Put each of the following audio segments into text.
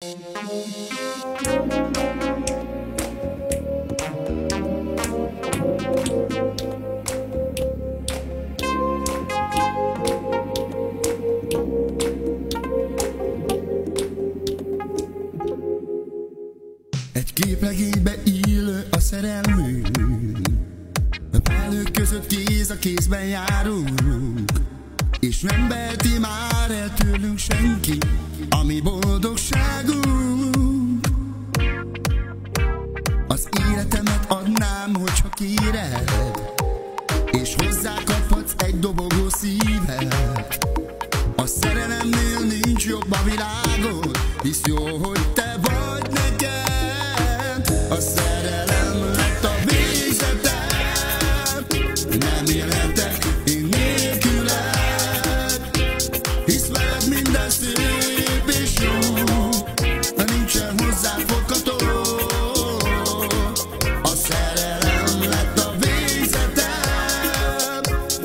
Egy képregénybe illő a szerelmünk, a pálők között kéz a kézben járunk, és nem veheti már el tőlünk senki a mi boldogságunk. Az életemet adnám, hogyha kéred, és hozzákaphatsz egy dobogó szívet. A szerelemnél nincs jobb a világon, hisz jó, hogy te vagy nekem. A szerelem lett a végzetem, nem élhetek én nélküled, hisz veled minden szép és jó, de nincsen hozzáfogható. A szerelem lett a végzetem,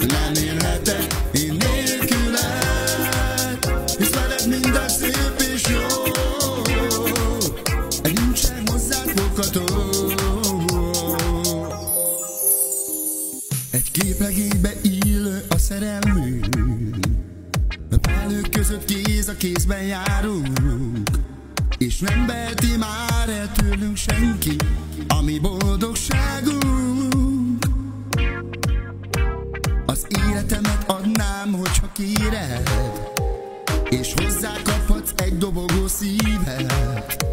nem élhetek én nélküled, hisz veled minden szép és jó, de nincsen hozzáfogható. Egy képregénybe illő a szerelmünk, a pálők között kéz a kézben járunk, és nem veheti már el tőlünk senki a mi boldogságunk. Az életemet adnám, hogyha kéred, és hozzákaphatsz egy dobogó szívet.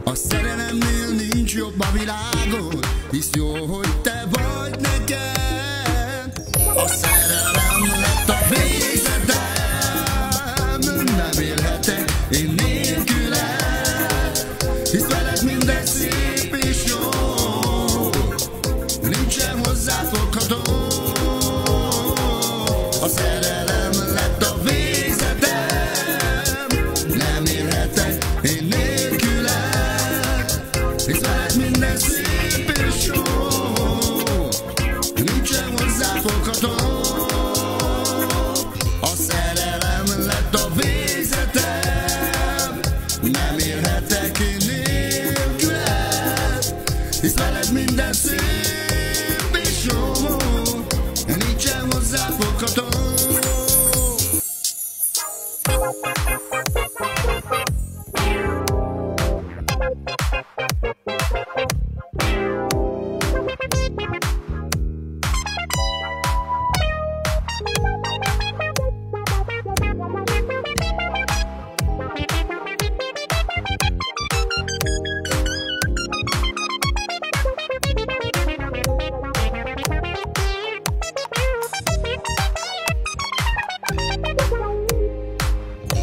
A szerelemnél nincs jobb a világon, hisz jó, hogy te vagy nekem. A szerelem lett a végzetem, nem élhetek én nélküled, hisz veled minden szép és jó, nincsen hozzáfogható. A szerelem lett a végzetem, nem élhetek én nélküled, hisz veled minden szép és jó, nincsen hozzáfogható. A szerelem lett a végzetem, nem élhetek én nélküled, hisz veled minden szép és jó, nincsen hozzáfogható.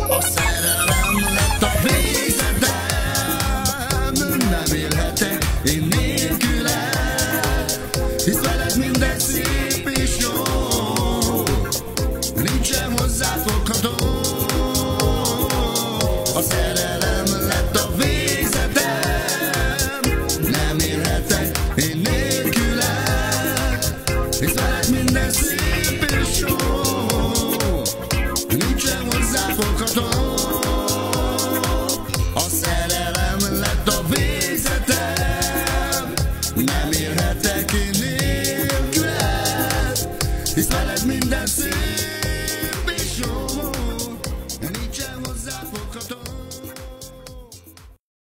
A szerelem lett a végzetem, nem élhetek én nélküled, hisz veled minden szép és jó, nincsen hozzáfogható. A szerelem lett a végzetem, nem élhetek én nélküled, hisz veled minden szép és jó, nincsen hozzáfogható. A szerelem lett a végzetem, nem élhetek én nélküled, hisz veled minden szép